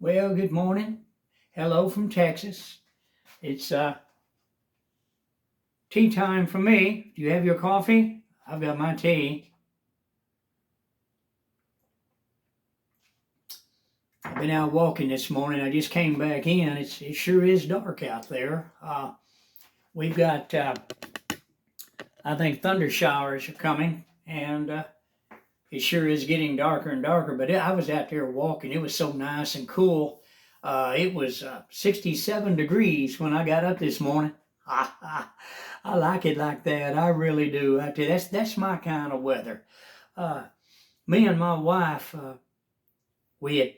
Well, good morning. Hello from Texas. It's tea time for me. Do you have your coffee? I've got my tea. I've been out walking this morning. I just came back in. It sure is dark out there. We've got, I think, thunder showers are coming, and it sure is getting darker and darker. But I was out there walking. It was so nice and cool. It was 67 degrees when I got up this morning. I like it like that. I really do. I tell you, that's my kind of weather. Uh, Me and my wife, we had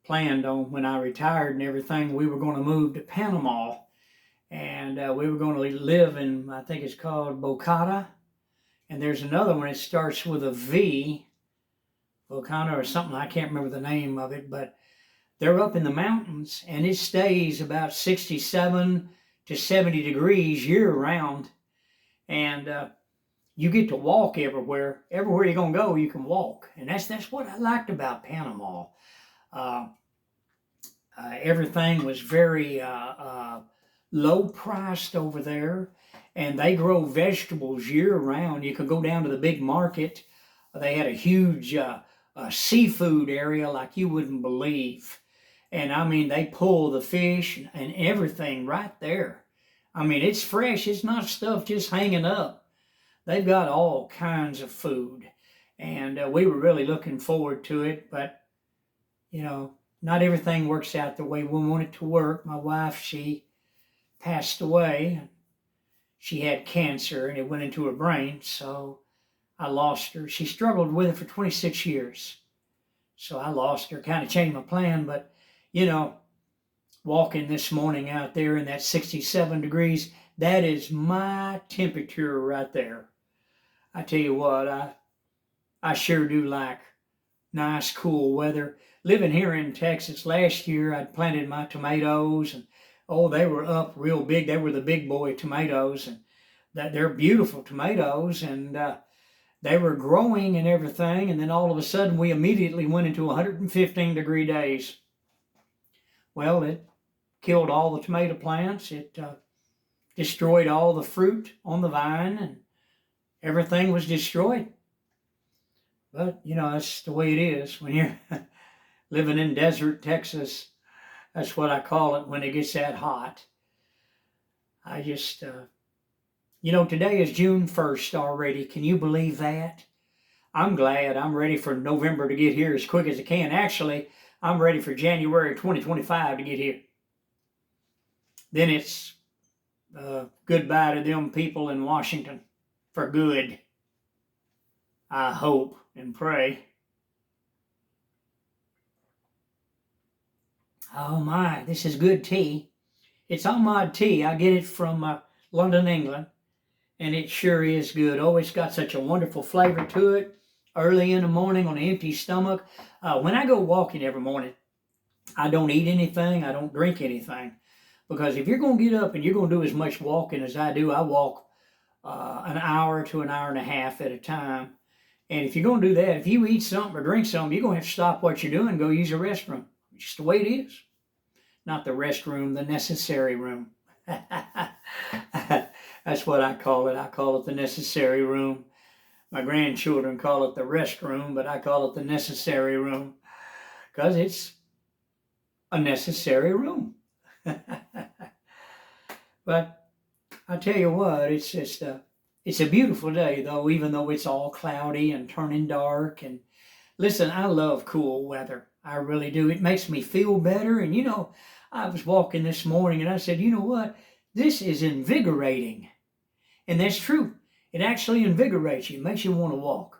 planned on when I retired and everything, we were going to move to Panama, and we were going to live in, I think it's called Bocata, and there's another one that starts with a V, Bocata or something. I can't remember the name of it, but they're up in the mountains, and it stays about 67 to 70 degrees year round, and you get to walk everywhere. Everywhere you're gonna go, you can walk, and that's what I liked about Panama. Uh, Everything was very low priced over there, and they grow vegetables year round. You could go down to the big market. They had a huge seafood area like you wouldn't believe. And I mean, they pull the fish and everything right there. I mean, it's fresh. It's not stuff just hanging up. They've got all kinds of food. And we were really looking forward to it. But, not everything works out the way we want it to work. My wife, she passed away. She had cancer and it went into her brain. So I lost her. She struggled with it for 26 years. So I lost her, kind of changed my plan. But, walking this morning out there in that 67 degrees, that is my temperature right there. I tell you what, I sure do like nice, cool weather. Living here in Texas last year, I'd planted my tomatoes, and they were up real big. They were the big boy tomatoes, and they're beautiful tomatoes, and they were growing and everything. And then all of a sudden, we immediately went into 115-degree days. Well, it killed all the tomato plants. It destroyed all the fruit on the vine, and everything was destroyed. But, that's the way it is when you're living in desert Texas. That's what I call it when it gets that hot. I just, today is June 1st already. Can you believe that? I'm glad. I'm ready for November to get here as quick as it can. Actually, I'm ready for January 2025 to get here. Then it's goodbye to them people in Washington for good. I hope and pray. Oh my, this is good tea. It's Ahmad tea. I get it from London, England, and it sure is good. Oh, it's got such a wonderful flavor to it. Early in the morning on an empty stomach. When I go walking every morning, I don't eat anything. I don't drink anything. Because if you're going to get up and you're going to do as much walking as I do, I walk an hour to an hour and a half at a time. And if you're going to do that, if you eat something or drink something, you're going to have to stop what you're doing and go use the restroom. It's just the way it is. Not the restroom, the necessary room. That's what I call it. I call it the necessary room. My grandchildren call it the restroom, but I call it the necessary room because it's a necessary room. But I tell you what, it's just it's a beautiful day, though, even though it's all cloudy and turning dark. And listen, I love cool weather. I really do. It makes me feel better. And, I was walking this morning and I said, you know what? This is invigorating. And that's true. It actually invigorates you. It makes you want to walk.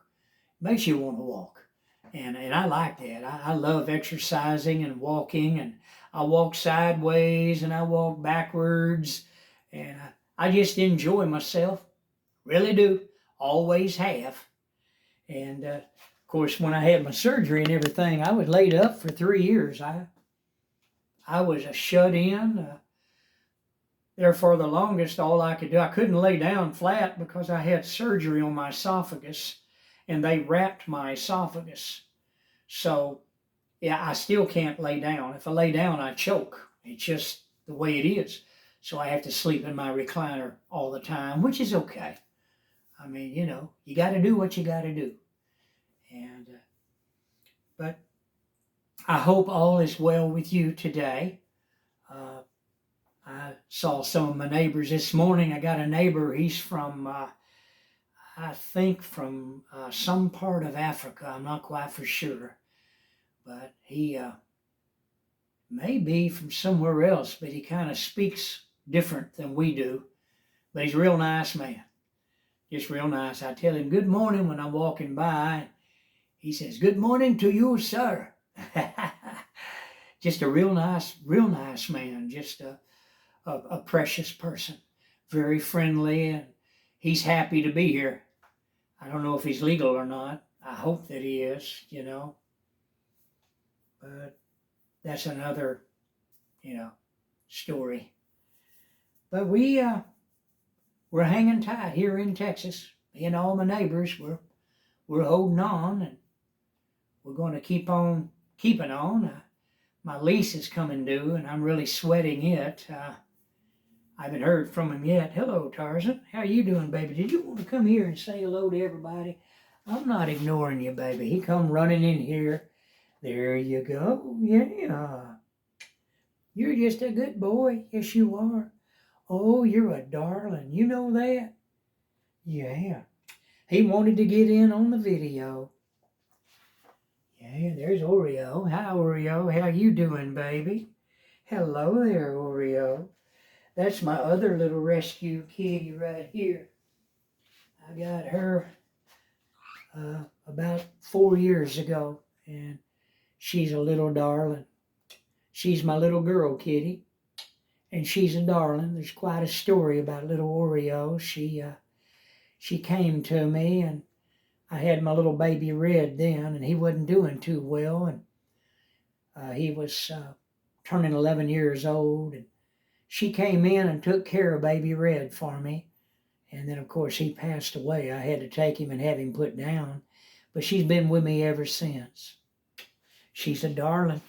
It makes you want to walk. And I like that. I love exercising and walking. And I walk sideways and I walk backwards. And I just enjoy myself. Really do. Always have. And, of course, when I had my surgery and everything, I was laid up for 3 years. I was a shut-in. There for the longest, all I could do, I couldn't lay down flat because I had surgery on my esophagus, and they wrapped my esophagus. So yeah, I still can't lay down. If I lay down, I choke. It's just the way it is. So I have to sleep in my recliner all the time, which is okay. I mean, you got to do what you got to do. And but I hope all is well with you today. Uh, I saw some of my neighbors this morning. I got a neighbor. He's from, I think, from some part of Africa. I'm not quite for sure, but he may be from somewhere else. But he kind of speaks different than we do. But he's a real nice man. Just real nice. I tell him good morning when I'm walking by. He says, "Good morning to you, sir." Just a real nice man. Just a precious person. Very friendly, and he's happy to be here. I don't know if he's legal or not. I hope that he is, But that's another, story. But we're hanging tight here in Texas. Me and all my neighbors, we're holding on, and we're going to keep on keeping on. My lease is coming due, and I'm really sweating it. I haven't heard from him yet. Hello, Tarzan. How you doing, baby? Did you want to come here and say hello to everybody? I'm not ignoring you, baby. He come running in here. There you go. Yeah. You're just a good boy. Yes, you are. Oh, you're a darling. You know that? Yeah. He wanted to get in on the video. Yeah, there's Oreo. Hi, Oreo. How you doing, baby? Hello there, Oreo. That's my other little rescue kitty right here. I got her about 4 years ago, and she's a little darling. She's my little girl kitty, and she's a darling. There's quite a story about little Oreo. She came to me, and I had my little baby Red then, and he wasn't doing too well, and he was turning 11 years old, and she came in and took care of baby Red for me. And then, of course, he passed away. I had to take him and have him put down. But she's been with me ever since. She's a darling.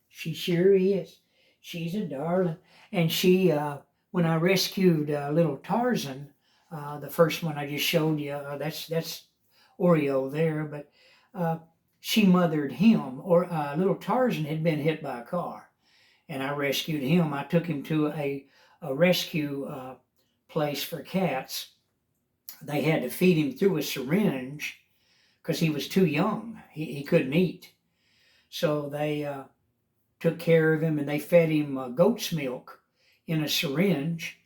She sure is. She's a darling. And she, when I rescued little Tarzan, the first one I just showed you, that's Oreo there, but she mothered him. Or little Tarzan had been hit by a car, and I rescued him. I took him to a rescue place for cats. They had to feed him through a syringe because he was too young. He couldn't eat. So they took care of him, and they fed him goat's milk in a syringe.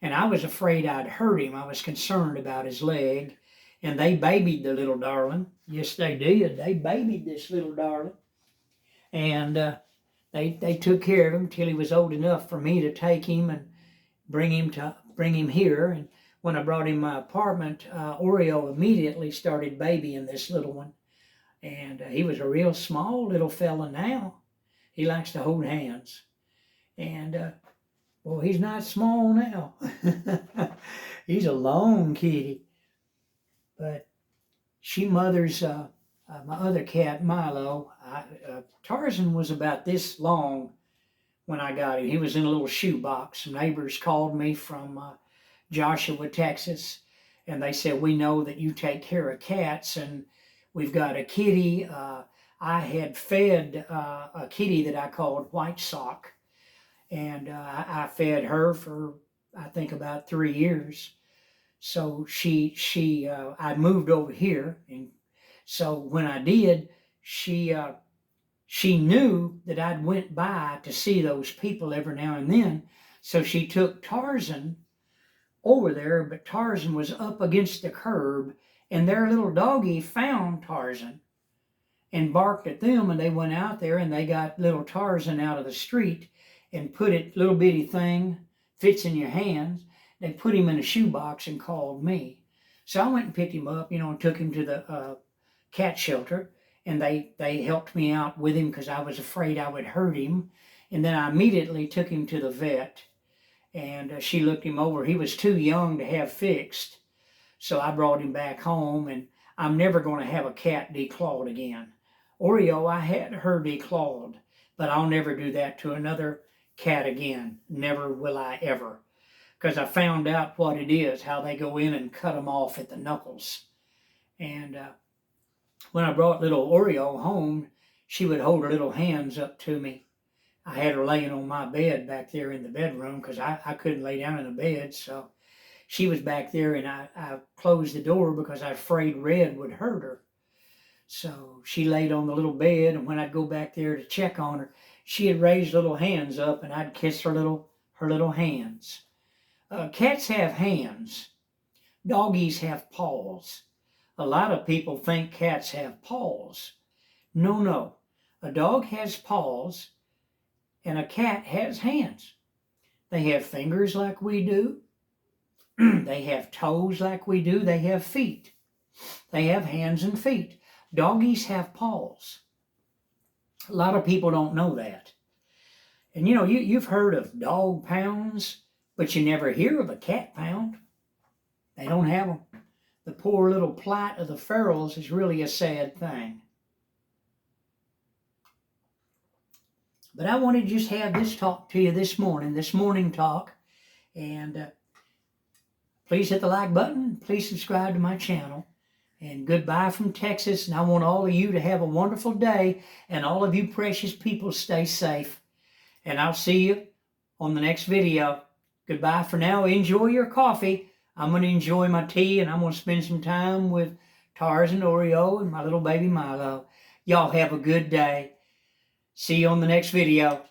And I was afraid I'd hurt him. I was concerned about his leg. And they babied the little darling. Yes, they did. They babied this little darling. And they took care of him till he was old enough for me to take him and bring him here. And when I brought him my apartment, Oreo immediately started babying this little one. And he was a real small little fella now. He likes to hold hands. And, well, he's not small now. He's a long kitty. But she mothers my other cat, Milo. Tarzan was about this long when I got him. He was in a little shoebox. Some neighbors called me from Joshua, Texas, and they said, "We know that you take care of cats, and we've got a kitty." I had fed a kitty that I called White Sock, and I fed her for, I think, about 3 years. So I moved over here, and so when I did, she knew that I'd went by to see those people every now and then. So she took Tarzan over there, but Tarzan was up against the curb, and their little doggy found Tarzan and barked at them, and they went out there and they got little Tarzan out of the street and put it, little bitty thing, fits in your hands. They put him in a shoebox and called me. So I went and picked him up, and took him to the cat shelter, and they helped me out with him because I was afraid I would hurt him. And then I immediately took him to the vet, and she looked him over. He was too young to have fixed, so I brought him back home, and I'm never going to have a cat declawed again Oreo, I had her declawed, but I'll never do that to another cat again. Never will I ever. Because I found out what it is, how they go in and cut them off at the knuckles. And when I brought little Oreo home, she would hold her little hands up to me. I had her laying on my bed back there in the bedroom because I couldn't lay down in the bed. So she was back there, and I closed the door because I was afraid Red would hurt her. So she laid on the little bed, and when I'd go back there to check on her, she had raised little hands up, and I'd kiss her little hands. Cats have hands. Doggies have paws. A lot of people think cats have paws. No. A dog has paws, and a cat has hands. They have fingers like we do. They have toes like we do. They have feet. They have hands and feet. Doggies have paws. A lot of people don't know that. And you've heard of dog pounds, but you never hear of a cat pound. They don't have them. The poor little plight of the ferals is really a sad thing. But I wanted to just have this talk to you this morning talk. And please hit the like button. Please subscribe to my channel. And goodbye from Texas. And I want all of you to have a wonderful day. And all of you precious people stay safe. And I'll see you on the next video. Goodbye for now. Enjoy your coffee. I'm going to enjoy my tea. And I'm going to spend some time with Tars and Oreo and my little baby Milo. Y'all have a good day. See you on the next video.